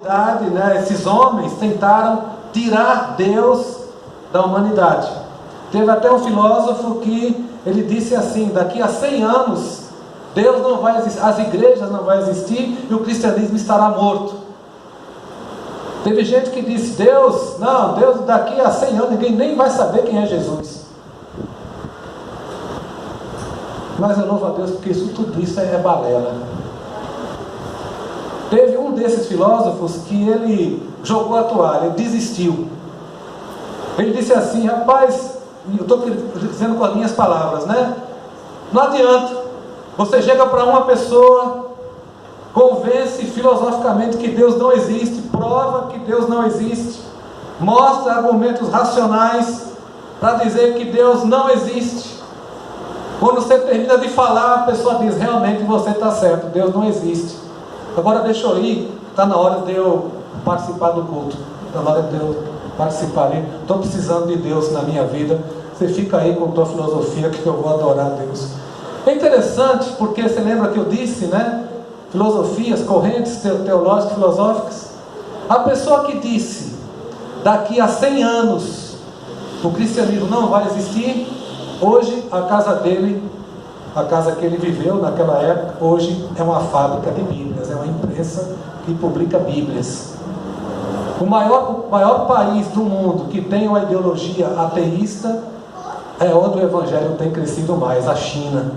Né, esses homens tentaram tirar Deus da humanidade. Teve até um filósofo que ele disse assim: daqui a 100 anos Deus não vai existir, as igrejas não vão existir e o cristianismo estará morto. Teve gente que disse: Deus daqui a 100 anos ninguém nem vai saber quem é Jesus. Mas eu louvo a Deus porque tudo isso é balela. Teve um desses filósofos que ele jogou a toalha, ele desistiu. Ele disse assim: rapaz, eu estou dizendo com as minhas palavras, né? Não adianta, você chega para uma pessoa, convence filosoficamente que Deus não existe, prova que Deus não existe, mostra argumentos racionais para dizer que Deus não existe. Quando você termina de falar, a pessoa diz: realmente você está certo, Deus não existe. Agora deixa eu ir, está na hora de eu participar do culto, está na hora de eu participar ali, estou precisando de Deus na minha vida. Você fica aí com a tua filosofia que eu vou adorar Deus. É interessante porque você lembra que eu disse, né? Filosofias, correntes teológicas, filosóficas. A pessoa que disse: daqui a 100 anos o cristianismo não vai existir, hoje a casa dele, a casa que ele viveu naquela época, hoje é uma fábrica de Bíblias, é uma imprensa que publica Bíblias. O maior país do mundo que tem uma ideologia ateísta é onde o Evangelho tem crescido mais, a China.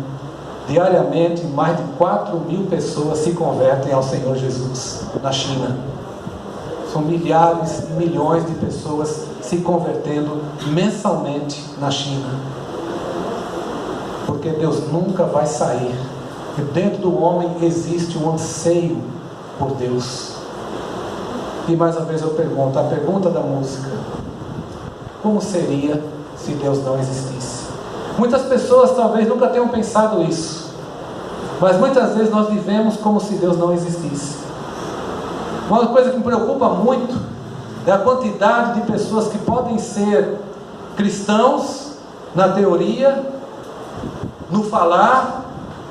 Diariamente, mais de 4.000 pessoas se convertem ao Senhor Jesus na China. São milhares e milhões de pessoas se convertendo mensalmente na China. Porque Deus nunca vai sair. E dentro do homem existe um anseio por Deus. E mais uma vez eu pergunto, a pergunta da música: como seria se Deus não existisse? Muitas pessoas talvez nunca tenham pensado isso, mas muitas vezes nós vivemos como se Deus não existisse. Uma coisa que me preocupa muito é a quantidade de pessoas que podem ser cristãos na teoria, no falar,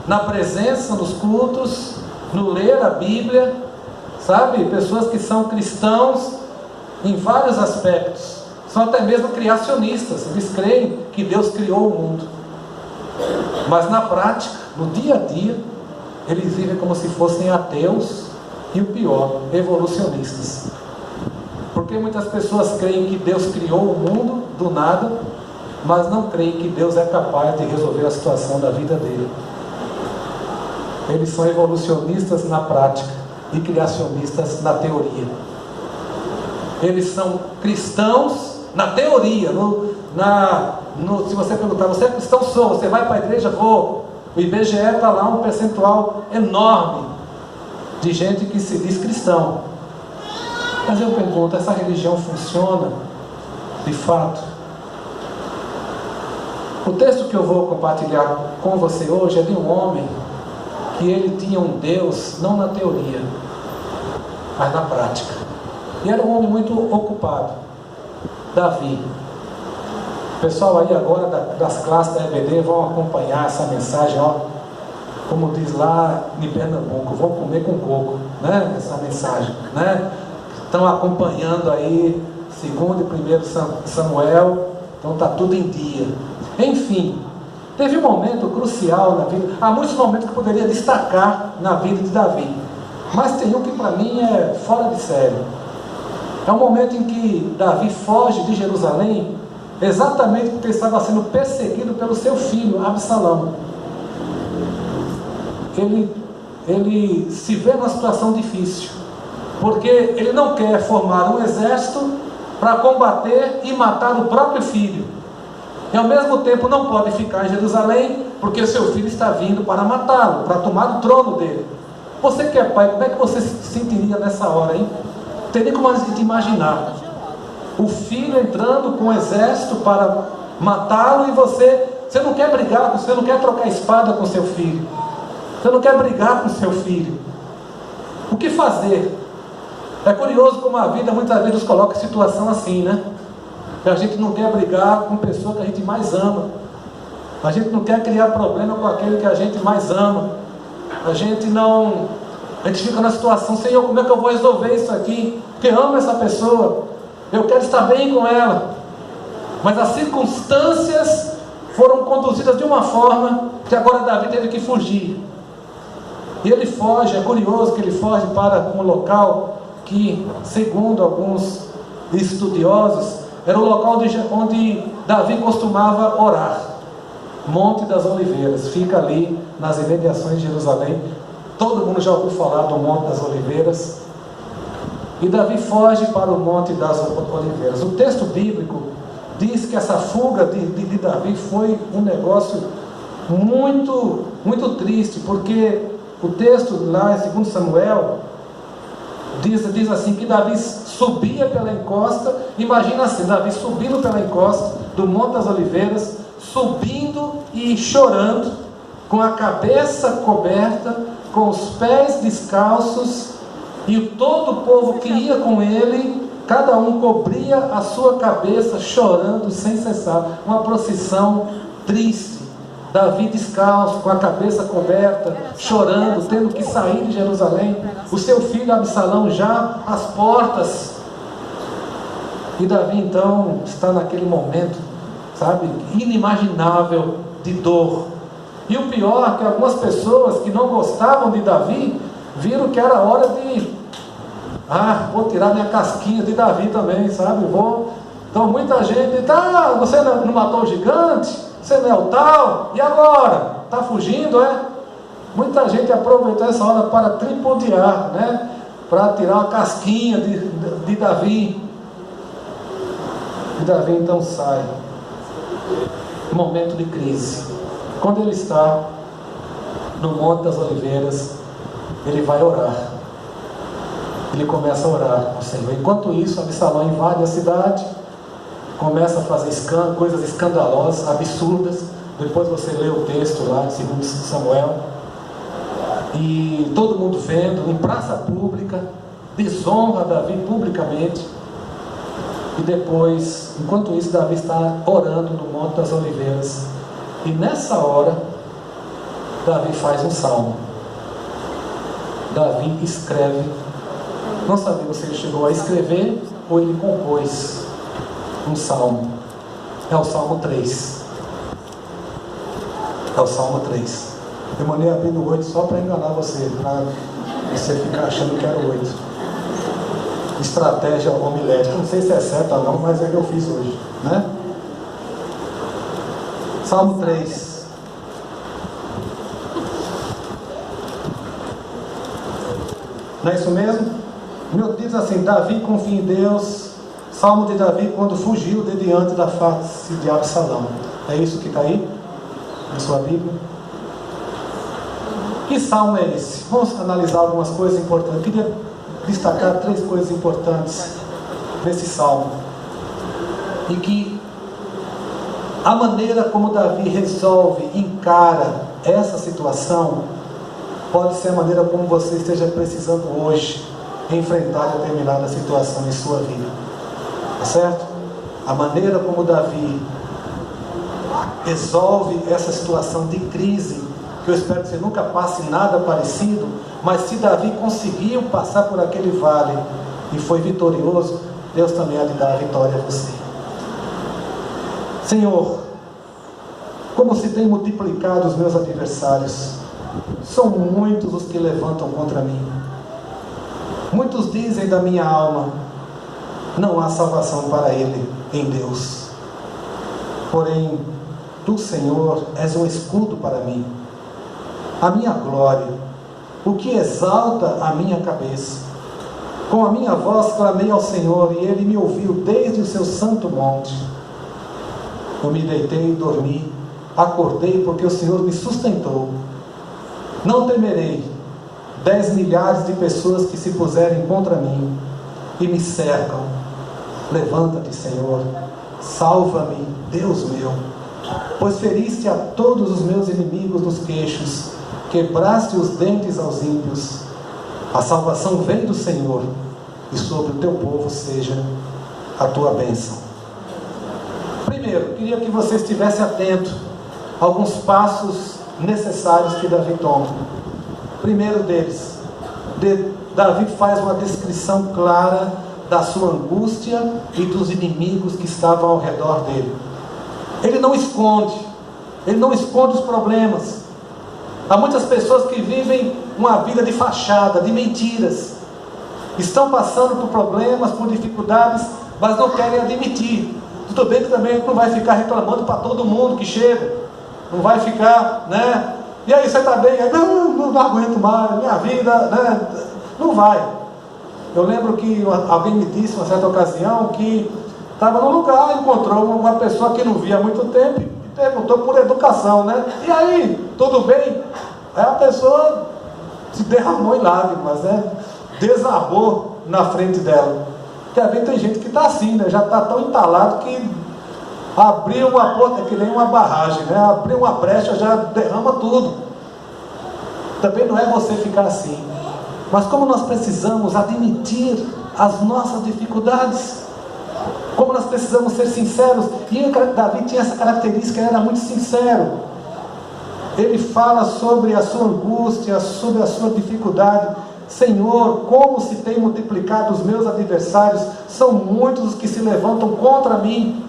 na presença nos cultos, no ler a Bíblia, sabe? Pessoas que são cristãos em vários aspectos, são até mesmo criacionistas, eles creem que Deus criou o mundo, mas na prática, no dia a dia, eles vivem como se fossem ateus e o pior, evolucionistas. Porque muitas pessoas creem que Deus criou o mundo do nada, mas não creem que Deus é capaz de resolver a situação da vida dele. Eles são evolucionistas na prática e criacionistas na teoria. Eles são cristãos na teoria, se você perguntar: você é cristão? Sou. Você vai para a igreja? Vou. O IBGE está lá um percentual enorme de gente que se diz cristão. Mas eu pergunto: essa religião funciona de fato? O texto que eu vou compartilhar com você hoje é de um homem que ele tinha um Deus não na teoria, mas na prática. E era um homem muito ocupado. Davi. O pessoal aí agora das classes da EBD vão acompanhar essa mensagem, ó, como diz lá em Pernambuco, vão comer com coco, né? Essa mensagem, né? Estão acompanhando aí 2º e 1º Samuel, então está tudo em dia. Enfim, teve um momento crucial na vida. Há muitos momentos que eu poderia destacar na vida de Davi, mas tem um que para mim é fora de série. É um momento em que Davi foge de Jerusalém, exatamente porque estava sendo perseguido pelo seu filho Absalão. Ele se vê numa situação difícil, porque ele não quer formar um exército para combater e matar o próprio filho, e ao mesmo tempo não pode ficar em Jerusalém, porque seu filho está vindo para matá-lo, para tomar o trono dele. Você que é pai, como é que você se sentiria nessa hora, hein? Não tem nem como a gente imaginar. O filho entrando com o exército para matá-lo, e você não quer brigar, você não quer trocar espada com seu filho, você não quer brigar com seu filho. O que fazer? É curioso como a vida muitas vezes nos coloca em situação assim, né? Que a gente não quer brigar com a pessoa que a gente mais ama, a gente não quer criar problema com aquele que a gente mais ama, a gente não A gente fica na situação: Senhor, como é que eu vou resolver isso aqui? Porque eu amo essa pessoa, eu quero estar bem com ela, mas as circunstâncias foram conduzidas de uma forma que agora Davi teve que fugir. E ele foge, é curioso que ele foge para um local que, segundo alguns estudiosos, era o local onde Davi costumava orar. Monte das Oliveiras, fica ali nas imediações de Jerusalém. Todo mundo já ouviu falar do Monte das Oliveiras. E Davi foge para o Monte das Oliveiras. O texto bíblico diz que essa fuga de Davi foi um negócio muito, muito triste, porque o texto lá em 2 Samuel diz assim, que Davi subia pela encosta. Imagina assim, Davi subindo pela encosta do Monte das Oliveiras, subindo e chorando, com a cabeça coberta, com os pés descalços, e todo o povo que ia com ele, cada um cobria a sua cabeça, chorando sem cessar. Uma procissão triste. Davi descalço, com a cabeça coberta, chorando, tendo que sair de Jerusalém. O seu filho Absalão já às portas. E Davi então está naquele momento, sabe, inimaginável de dor. E o pior é que algumas pessoas que não gostavam de Davi viram que era hora de vou tirar minha casquinha de Davi também, sabe? Então muita gente, você não matou o gigante? Você não é o tal? E agora? Está fugindo, é? Muita gente aproveitou essa hora para tripudiar, né? Para tirar uma casquinha de Davi. E Davi então sai. Momento de crise. Quando ele está no Monte das Oliveiras, ele vai orar. Ele começa a orar ao Senhor. Enquanto isso, Absalão invade a cidade, começa a fazer coisas escandalosas, absurdas. Depois você lê o texto lá de 2 Samuel, e todo mundo vendo, em praça pública, desonra Davi publicamente. E depois, enquanto isso, Davi está orando no Monte das Oliveiras, e nessa hora Davi faz um salmo. Davi escreve. Não sabemos se ele chegou a escrever ou ele compôs um salmo. É o Salmo 3. É o Salmo 3. Eu mandei abrir no 8 só para enganar você, para você ficar achando que era o 8. Estratégia homilética. Não sei se é certa ou não, mas é que eu fiz hoje, né? Salmo 3. Não é isso mesmo? Diz assim: Davi confia em Deus. Salmo de Davi quando fugiu de diante da face de Absalão. É isso que está aí na sua Bíblia? Que salmo é esse? Vamos analisar algumas coisas importantes. Eu queria destacar 3 coisas importantes nesse salmo. E que a maneira como Davi resolve, encara essa situação, pode ser a maneira como você esteja precisando hoje enfrentar determinada situação em sua vida. Tá certo? A maneira como Davi resolve essa situação de crise, que eu espero que você nunca passe nada parecido, mas se Davi conseguiu passar por aquele vale e foi vitorioso, Deus também há de dar a vitória a você. Senhor, como se tem multiplicado os meus adversários, são muitos os que levantam contra mim. Muitos dizem da minha alma: não há salvação para ele em Deus. Porém, tu, Senhor, és um escudo para mim, a minha glória, o que exalta a minha cabeça. Com a minha voz clamei ao Senhor, e ele me ouviu desde o seu santo monte. Eu me deitei e dormi, acordei porque o Senhor me sustentou. Não temerei 10 milhares de pessoas que se puserem contra mim e me cercam. Levanta-te, Senhor, salva-me, Deus meu, pois feriste a todos os meus inimigos nos queixos, quebraste os dentes aos ímpios. A salvação vem do Senhor, e sobre o teu povo seja a tua bênção. Primeiro, queria que você estivesse atento a alguns passos necessários que Davi toma. Primeiro deles, Davi faz uma descrição clara da sua angústia e dos inimigos que estavam ao redor dele. Ele não esconde os problemas. Há muitas pessoas que vivem uma vida de fachada, de mentiras. Estão passando por problemas, por dificuldades, mas não querem admitir. Tudo bem que também não vai ficar reclamando para todo mundo que chega. Não vai ficar, né? E aí, você está bem? Aí, não aguento mais, minha vida, né? Não vai. Eu lembro que alguém me disse, em uma certa ocasião, que estava num lugar, encontrou uma pessoa que não via há muito tempo e perguntou por educação, né? E aí, tudo bem? Aí a pessoa se derramou em lágrimas, né? Desabou na frente dela. Porque às vezes tem gente que está assim, né? Já está tão entalado que abriu uma porta, é que nem uma barragem, né? Abriu uma brecha, já derrama tudo. Também não é você ficar assim. Mas como nós precisamos admitir as nossas dificuldades, como nós precisamos ser sinceros. E Davi tinha essa característica, ele era muito sincero. Ele fala sobre a sua angústia, sobre a sua dificuldade. Senhor, como se tem multiplicado os meus adversários, são muitos os que se levantam contra mim.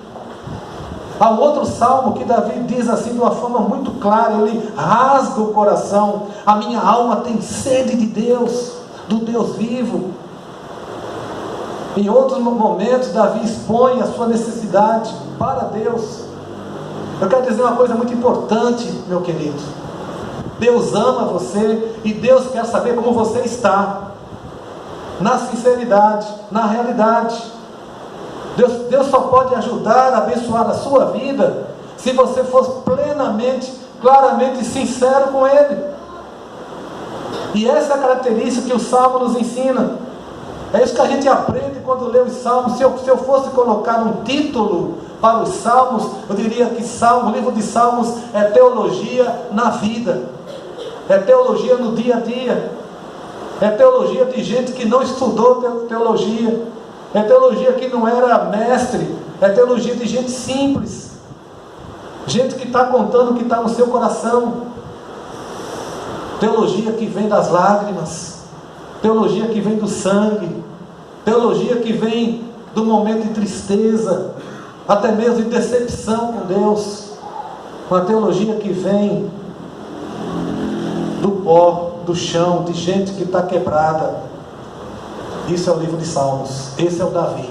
Há um outro salmo que Davi diz assim de uma forma muito clara, ele rasga o coração: a minha alma tem sede de Deus, do Deus vivo. Em outros momentos Davi expõe a sua necessidade para Deus. Eu quero dizer uma coisa muito importante, meu querido: Deus ama você e Deus quer saber como você está, na sinceridade, na realidade. Deus só pode ajudar a abençoar a sua vida se você for plenamente, claramente sincero com Ele. E essa é a característica que o Salmo nos ensina. É isso que a gente aprende quando lê os Salmos. Se eu fosse colocar um título para os Salmos, eu diria que o livro de Salmos é teologia na vida, é teologia no dia a dia, é teologia de gente que não estudou teologia, é teologia que não era mestre, é teologia de gente simples, gente que está contando o que está no seu coração, teologia que vem das lágrimas, teologia que vem do sangue, teologia que vem do momento de tristeza, até mesmo de decepção com Deus, uma teologia que vem do pó, do chão, de gente que está quebrada. Isso é o livro de Salmos, esse é o Davi.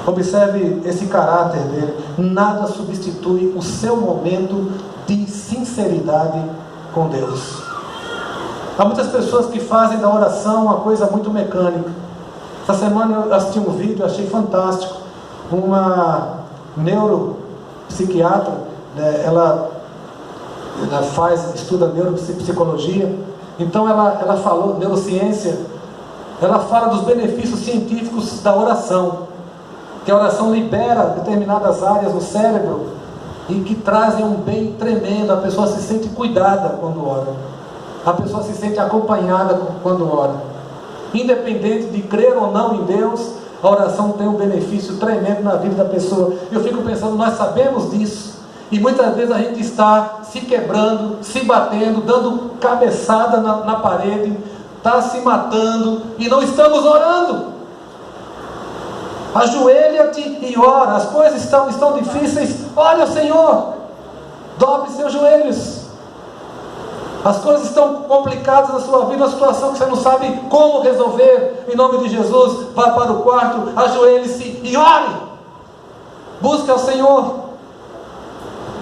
Observe esse caráter dele. Nada substitui o seu momento de sinceridade com Deus. Há muitas pessoas que fazem da oração uma coisa muito mecânica. Essa semana eu assisti um vídeo, achei fantástico. Uma neuropsiquiatra, né, ela estuda neuropsicologia. Então ela falou, neurociência, ela fala dos benefícios científicos da oração, que a oração libera determinadas áreas no cérebro e que trazem um bem tremendo. A pessoa se sente cuidada quando ora, a pessoa se sente acompanhada quando ora. Independente de crer ou não em Deus, a oração tem um benefício tremendo na vida da pessoa. Eu fico pensando, nós sabemos disso, e muitas vezes a gente está se quebrando, se batendo, dando cabeçada na parede, está se matando e não estamos orando. Ajoelha-te e ora. As coisas estão difíceis, olha o Senhor, dobre seus joelhos. As coisas estão complicadas na sua vida, uma situação que você não sabe como resolver. Em nome de Jesus, vá para o quarto, ajoelhe-se e ore. Busque ao Senhor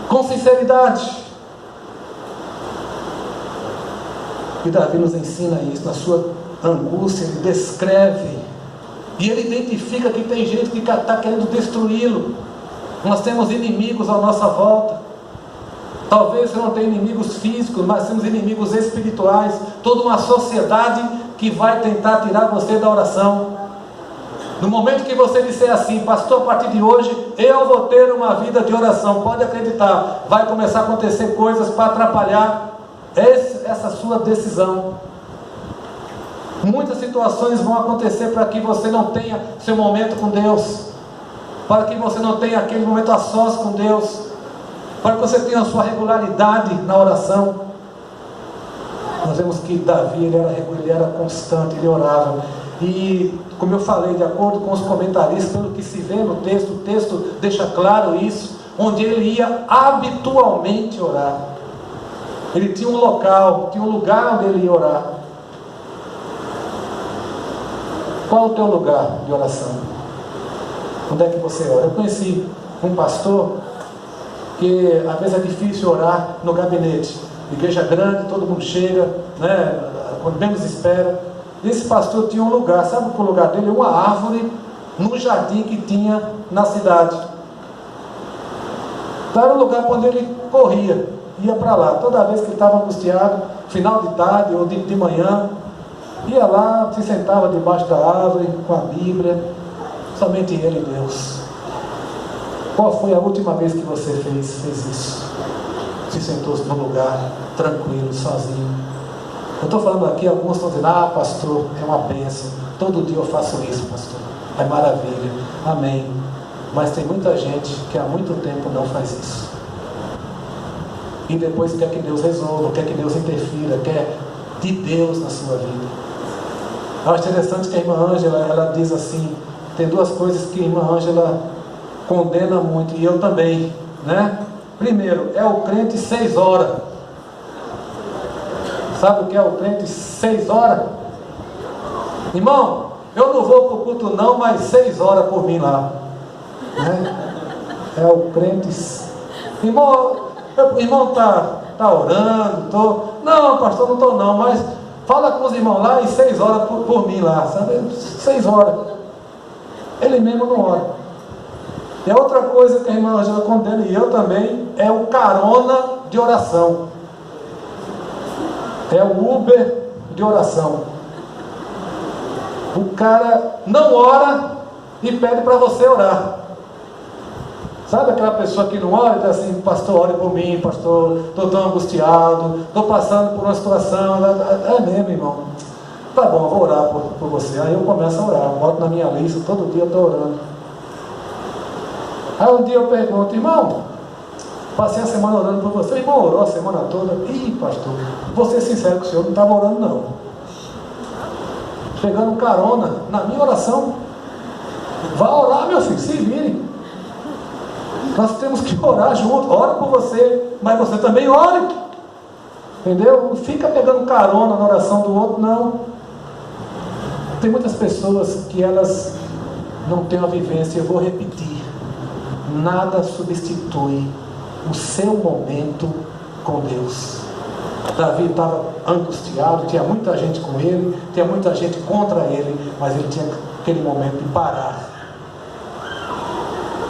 com sinceridade. E Davi nos ensina isso. Na sua angústia ele descreve, e ele identifica que tem gente que está querendo destruí-lo. Nós temos inimigos à nossa volta. Talvez você não tenha inimigos físicos, mas temos inimigos espirituais. Toda uma sociedade que vai tentar tirar você da oração. No momento que você disser assim: pastor, a partir de hoje eu vou ter uma vida de oração, pode acreditar, vai começar a acontecer coisas para atrapalhar essa sua decisão. Muitas situações vão acontecer para que você não tenha seu momento com Deus, para que você não tenha aquele momento a sós com Deus, para que você tenha a sua regularidade na oração. Mas vemos que Davi, ele era constante, ele orava. E, como eu falei, de acordo com os comentaristas, pelo que se vê no texto, o texto deixa claro isso, onde ele ia habitualmente orar. Ele tinha um local, tinha um lugar onde ele ia orar. Qual é o teu lugar de oração? Onde é que você ora? Eu conheci um pastor que às vezes é difícil orar no gabinete. Igreja grande, todo mundo chega, né, quando menos espera. Esse pastor tinha um lugar, sabe qual é o lugar dele? Uma árvore no jardim que tinha na cidade. Então era um lugar onde ele corria, ia para lá. Toda vez que ele estava angustiado, final de tarde ou de manhã, ia lá, se sentava debaixo da árvore com a Bíblia. Somente ele e Deus. Qual foi a última vez que você fez isso? Se sentou num lugar tranquilo, sozinho. Eu estou falando aqui, alguns estão dizendo: ah, pastor, é uma bênção, todo dia eu faço isso, pastor, é maravilha, amém. Mas tem muita gente que há muito tempo não faz isso, e depois quer que Deus resolva, quer que Deus interfira, quer de Deus na sua vida. Eu acho interessante que a irmã Ângela, ela diz assim, tem duas coisas que a irmã Ângela condena muito, e eu também, né? Primeiro, é o crente 6 horas. Sabe o que é o crente 6 horas? Irmão, eu não vou para o culto não, mas 6 horas por mim lá, né? É o crente. Irmão está orando, não, pastor, não estou não, mas fala com os irmãos lá e 6 horas por mim lá, sabe? 6 horas. Ele mesmo não ora. E a outra coisa que a irmã Angela condena, e eu também, é o carona de oração. É o Uber de oração. O cara não ora e pede para você orar. Sabe aquela pessoa que não ora e diz assim: pastor, ore por mim, pastor, estou tão angustiado, estou passando por uma situação. É mesmo, irmão. Tá bom, vou orar por você. Aí eu começo a orar, boto na minha lista, todo dia eu estou orando. Aí um dia eu pergunto: irmão, passei a semana orando por você. O irmão orou a semana toda. Ih, pastor, vou ser sincero com o senhor, não estava orando não. Pegando carona na minha oração. Vá orar, meu filho, se vire. Nós temos que orar junto. Ora por você, mas você também ore. Entendeu? Não fica pegando carona na oração do outro, não. Tem muitas pessoas que elas não têm uma vivência. Eu vou repetir: nada substitui o seu momento com Deus. Davi estava angustiado, tinha muita gente com ele, tinha muita gente contra ele, mas ele tinha aquele momento de parar.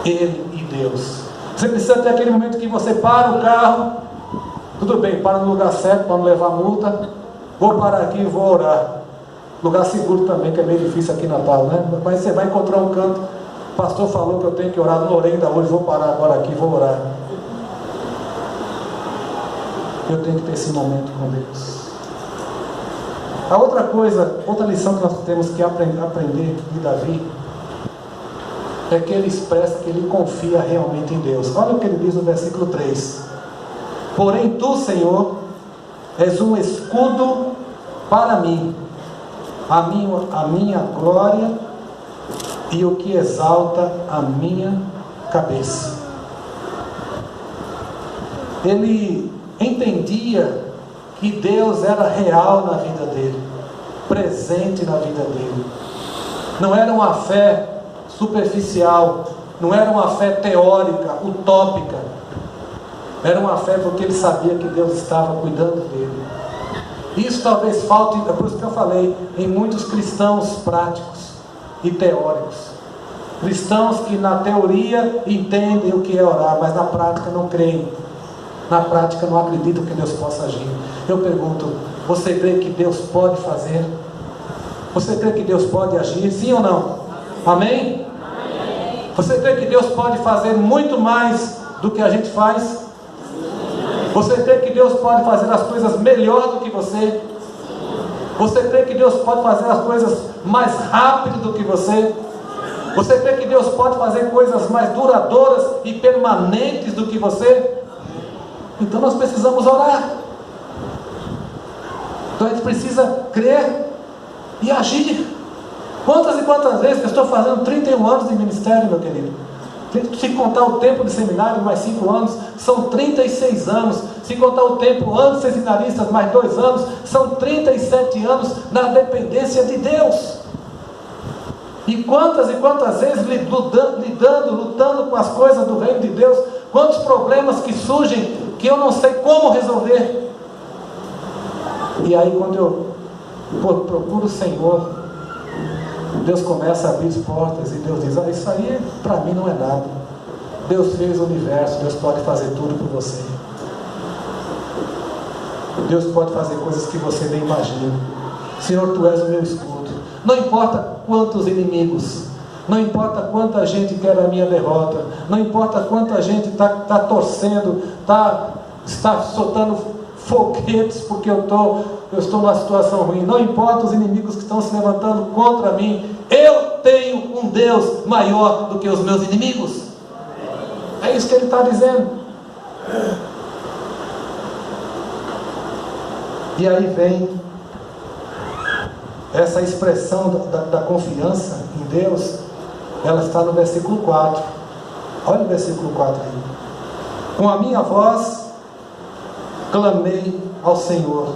Ele e Deus. Você precisa ter aquele momento que você para o carro, tudo bem, para no lugar certo para não levar multa. Vou parar aqui e vou orar. Lugar seguro também, que é meio difícil aqui em Natal, né? Mas você vai encontrar um canto. O pastor falou que eu tenho que orar, não orei ainda hoje, vou parar agora aqui, vou orar. Eu tenho que ter esse momento com Deus. A outra coisa, outra lição que nós temos que aprender de Davi, é que ele expressa que ele confia realmente em Deus. Olha o que ele diz no versículo 3: porém tu, Senhor, és um escudo para mim, a minha glória e o que exalta a minha cabeça. Ele entendia que Deus era real na vida dele, presente na vida dele. Não era uma fé superficial, não era uma fé teórica, utópica. Era uma fé porque ele sabia que Deus estava cuidando dele. Isso talvez falte, é por isso que eu falei, em muitos cristãos práticos e teóricos. Cristãos que na teoria entendem o que é orar, mas na prática não creem. Na prática não acreditam que Deus possa agir. Eu pergunto: você crê que Deus pode fazer? Você crê que Deus pode agir? Sim ou não? Amém? Amém. Você crê que Deus pode fazer muito mais do que a gente faz? Você crê que Deus pode fazer as coisas melhor do que você? Você crê que Deus pode fazer as coisas mais rápido do que você? Você crê que Deus pode fazer coisas mais duradouras e permanentes do que você? Então nós precisamos orar. Então a gente precisa crer e agir. Quantas e quantas vezes eu estou fazendo 31 anos de ministério, meu querido? Se contar o tempo de seminário, mais 5 anos, são 36 anos. Se contar o tempo antes de seminaristas, mais 2 anos, são 37 anos na dependência de Deus. E quantas vezes lutando com as coisas do reino de Deus, quantos problemas que surgem que eu não sei como resolver. E aí quando eu procuro o Senhor, Deus começa a abrir as portas e Deus diz: isso aí para mim não é nada. Deus fez o universo, Deus pode fazer tudo por você. Deus pode fazer coisas que você nem imagina. Senhor, Tu és o meu escudo. Não importa quantos inimigos, não importa quanta gente quer a minha derrota, não importa quanta gente está torcendo, está soltando foguetes porque eu estou numa situação ruim, não importa os inimigos que estão se levantando contra mim, eu tenho um Deus maior do que os meus inimigos. É isso que ele está dizendo. E aí vem essa expressão da confiança em Deus. Ela está no versículo 4. Olha o versículo 4 aí. Com a minha voz clamei ao Senhor,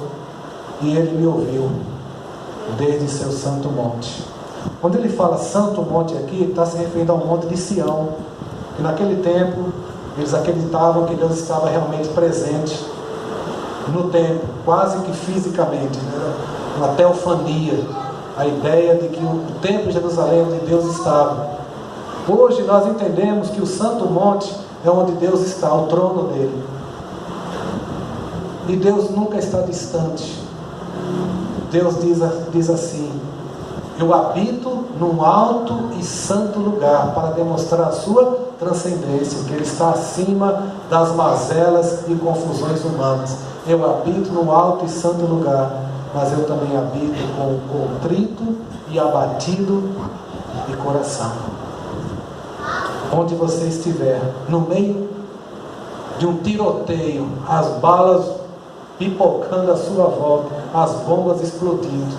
e Ele me ouviu desde seu santo monte. Quando ele fala santo monte aqui, ele está se referindo ao monte de Sião, que naquele tempo eles acreditavam que Deus estava realmente presente no templo, quase que fisicamente, né? Uma teofania, a ideia de que o templo de Jerusalém onde Deus estava. Hoje nós entendemos que o santo monte é onde Deus está, o trono dele. E Deus nunca está distante. Deus diz assim: eu habito num alto e santo lugar, para demonstrar a sua transcendência, que Ele está acima das mazelas e confusões humanas. Eu habito num alto e santo lugar, mas eu também habito com o contrito e abatido de coração. Onde você estiver, no meio de um tiroteio, as balas pipocando à sua volta, as bombas explodindo,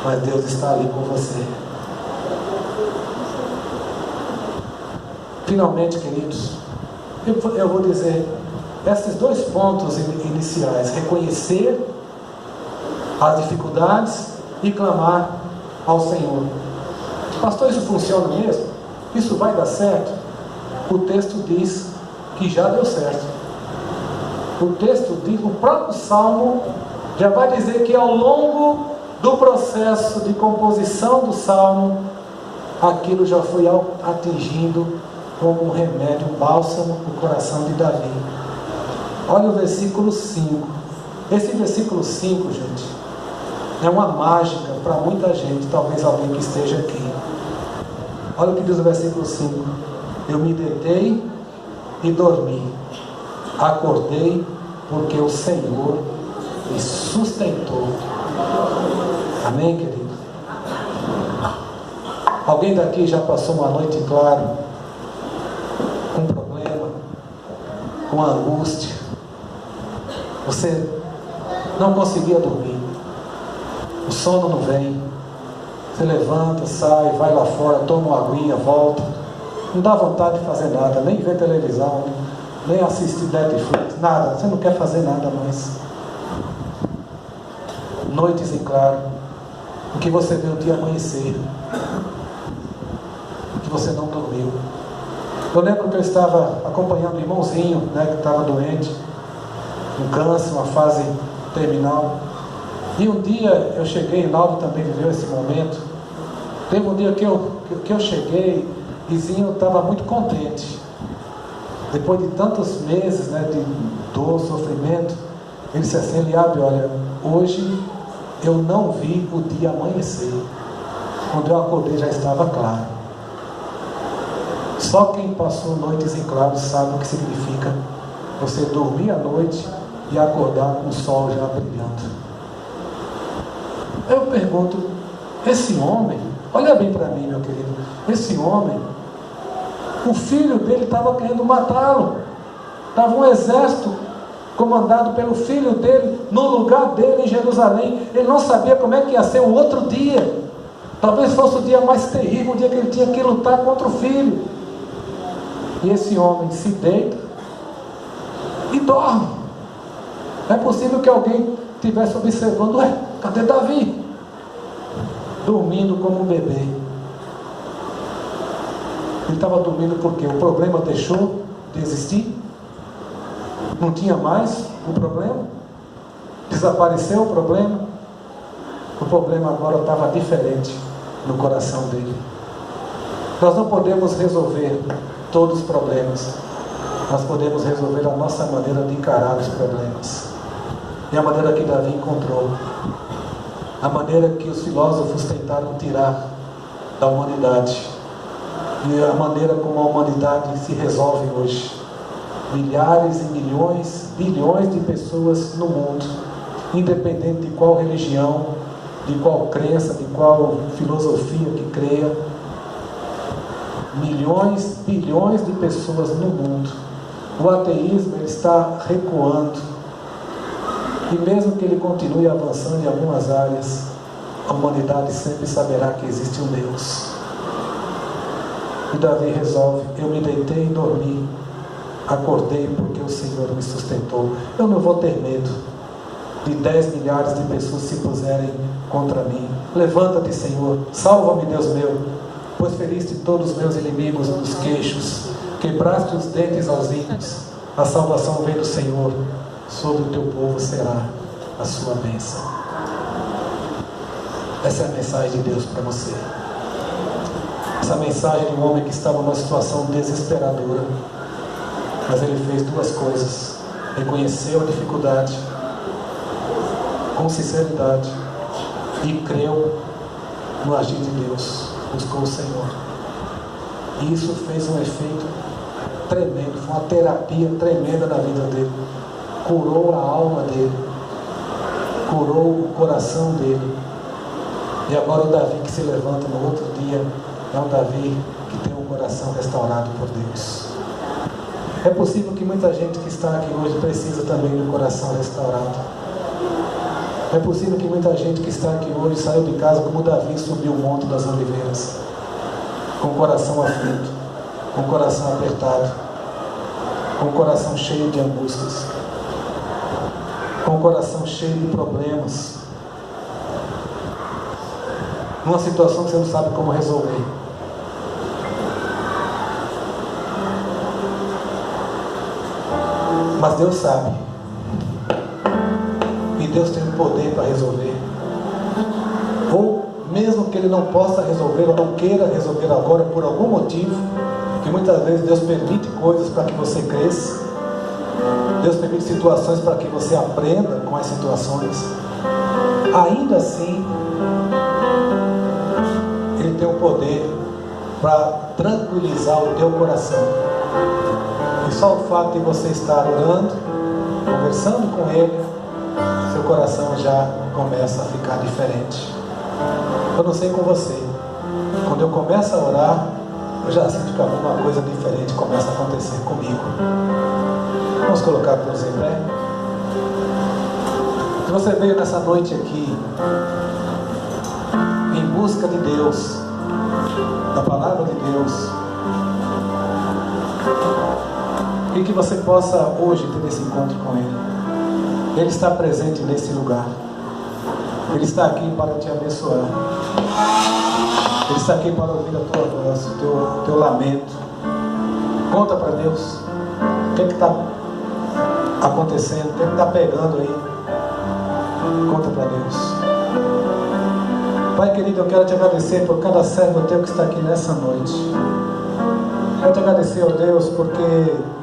mas Deus está ali com você. Finalmente, queridos, eu vou dizer esses 2 pontos iniciais: reconhecer as dificuldades e clamar ao Senhor. Pastor, isso funciona mesmo? Isso vai dar certo? O texto diz que já deu certo. O texto diz, o próprio Salmo já vai dizer que ao longo do processo de composição do Salmo, aquilo já foi atingindo como um remédio, um bálsamo no coração de Davi. Olha o versículo 5. Esse versículo 5, gente, é uma mágica para muita gente, talvez alguém que esteja aqui. Olha o que diz o versículo 5. Eu me deitei e dormi, acordei porque o Senhor me sustentou. Amém, querido? Alguém daqui já passou uma noite clara, com problema, com angústia? Você não conseguia dormir, o sono não vem, você levanta, sai, vai lá fora, toma uma aguinha, volta, não dá vontade de fazer nada, nem ver televisão, nem assistir Netflix, nada, você não quer fazer nada mais. Noites em claro, o que você vê o dia amanhecer, o que você não dormiu. Eu lembro que eu estava acompanhando um irmãozinho, né, que estava doente, um câncer, uma fase terminal. E um dia eu cheguei, Naldo também viveu esse momento. Teve um dia que eu cheguei, vizinho estava muito contente. Depois de tantos meses, né, de dor, sofrimento, ele disse assim, Eliabe, olha, hoje eu não vi o dia amanhecer. Quando eu acordei já estava claro. Só quem passou noites em claro sabe o que significa você dormir à noite e acordar com o sol já brilhando. Eu pergunto, esse homem, olha bem para mim, meu querido, esse homem, o filho dele estava querendo matá-lo, estava um exército comandado pelo filho dele, no lugar dele em Jerusalém. Ele não sabia como é que ia ser o outro dia. Talvez fosse o dia mais terrível, o dia que ele tinha que lutar contra o filho. E esse homem se deita e dorme. É possível que alguém estivesse observando: ué, cadê Davi? Dormindo como um bebê. Ele estava dormindo porque o problema deixou de existir? Não tinha mais o problema? Desapareceu o problema? O problema agora estava diferente no coração dele. Nós não podemos resolver todos os problemas. Nós podemos resolver a nossa maneira de encarar os problemas. E a maneira que Davi encontrou, a maneira que os filósofos tentaram tirar da humanidade, e a maneira como a humanidade se resolve hoje. Milhares e milhões, bilhões de pessoas no mundo, independente de qual religião, de qual crença, de qual filosofia que creia. Milhões, bilhões de pessoas no mundo. O ateísmo ele está recuando. E mesmo que ele continue avançando em algumas áreas, a humanidade sempre saberá que existe um Deus. E Davi resolve: eu me deitei e dormi, acordei porque o Senhor me sustentou. Eu não vou ter medo de 10 milhares de pessoas se puserem contra mim. Levanta-te, Senhor, salva-me, Deus meu, pois feriste todos os meus inimigos nos queixos, quebraste os dentes aos ímpios. A salvação vem do Senhor, sobre o teu povo será a sua bênção. Essa é a mensagem de Deus para você. Essa mensagem de um homem que estava numa situação desesperadora, mas ele fez duas coisas: reconheceu a dificuldade com sinceridade e creu no agir de Deus, buscou o Senhor. E isso fez um efeito tremendo, foi uma terapia tremenda na vida dele. Curou a alma dele, curou o coração dele. E agora o Davi que se levanta no outro dia é um Davi que tem um coração restaurado por Deus. É possível que muita gente que está aqui hoje precisa também do coração restaurado. É possível que muita gente que está aqui hoje saiu de casa como Davi subiu o Monte das Oliveiras, com o coração aflito, com o coração apertado, com o coração cheio de angústias, com o coração cheio de problemas, numa situação que você não sabe como resolver. Mas Deus sabe. E Deus tem o poder para resolver. Ou mesmo que Ele não possa resolver, ou não queira resolver agora por algum motivo, que muitas vezes Deus permite coisas para que você cresça. Deus permite situações para que você aprenda com as situações. Ainda assim, Ele tem o poder para tranquilizar o teu coração. E só o fato de você estar orando, conversando com Ele, seu coração já começa a ficar diferente. Eu não sei com você, quando eu começo a orar, eu já sinto que alguma coisa diferente começa a acontecer comigo. Vamos colocar todos em pé. Se você veio nessa noite aqui em busca de Deus, da palavra de Deus, e que você possa hoje ter esse encontro com Ele. Ele está presente nesse lugar. Ele está aqui para te abençoar. Ele está aqui para ouvir a tua voz, o teu lamento. Conta para Deus o que está acontecendo, o que está pegando aí. Conta para Deus. Pai querido, eu quero te agradecer por cada servo teu que está aqui nessa noite. Quero te agradecer, ó Deus, porque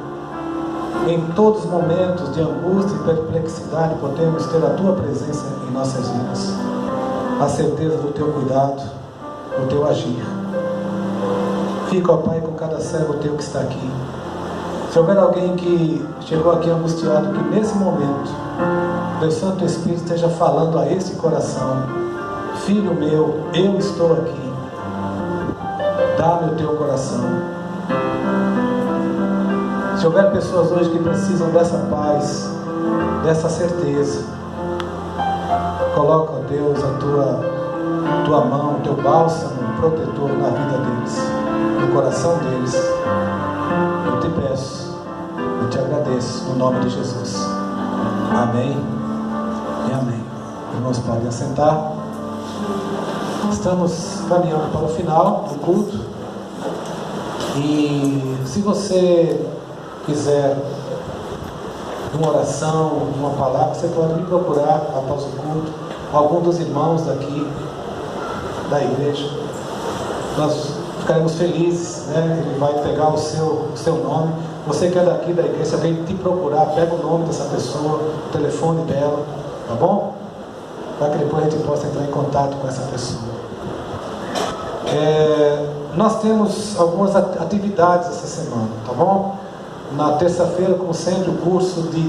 em todos os momentos de angústia e perplexidade podemos ter a tua presença em nossas vidas, a certeza do teu cuidado, do teu agir. Fica, ó Pai, com cada servo teu que está aqui. Se houver alguém que chegou aqui angustiado, que nesse momento o Santo Espírito esteja falando a esse coração: filho meu, eu estou aqui, dá-me o teu coração. Se houver pessoas hoje que precisam dessa paz, dessa certeza. Coloca, ó Deus, a tua mão, o teu bálsamo protetor na vida deles, no coração deles. Eu te peço, eu te agradeço, no nome de Jesus. Amém e amém. Irmãos, podem assentar. Estamos caminhando para o final do culto. E se você quiser uma oração, uma palavra, você pode me procurar após o culto. Algum dos irmãos daqui da igreja. Nós ficaremos felizes, né? Ele vai pegar o seu nome. Você que é daqui da igreja, vem te procurar, pega o nome dessa pessoa, o telefone dela, tá bom? Para que depois a gente possa entrar em contato com essa pessoa. Nós temos algumas atividades essa semana, tá bom? Na terça-feira, como sempre, o curso de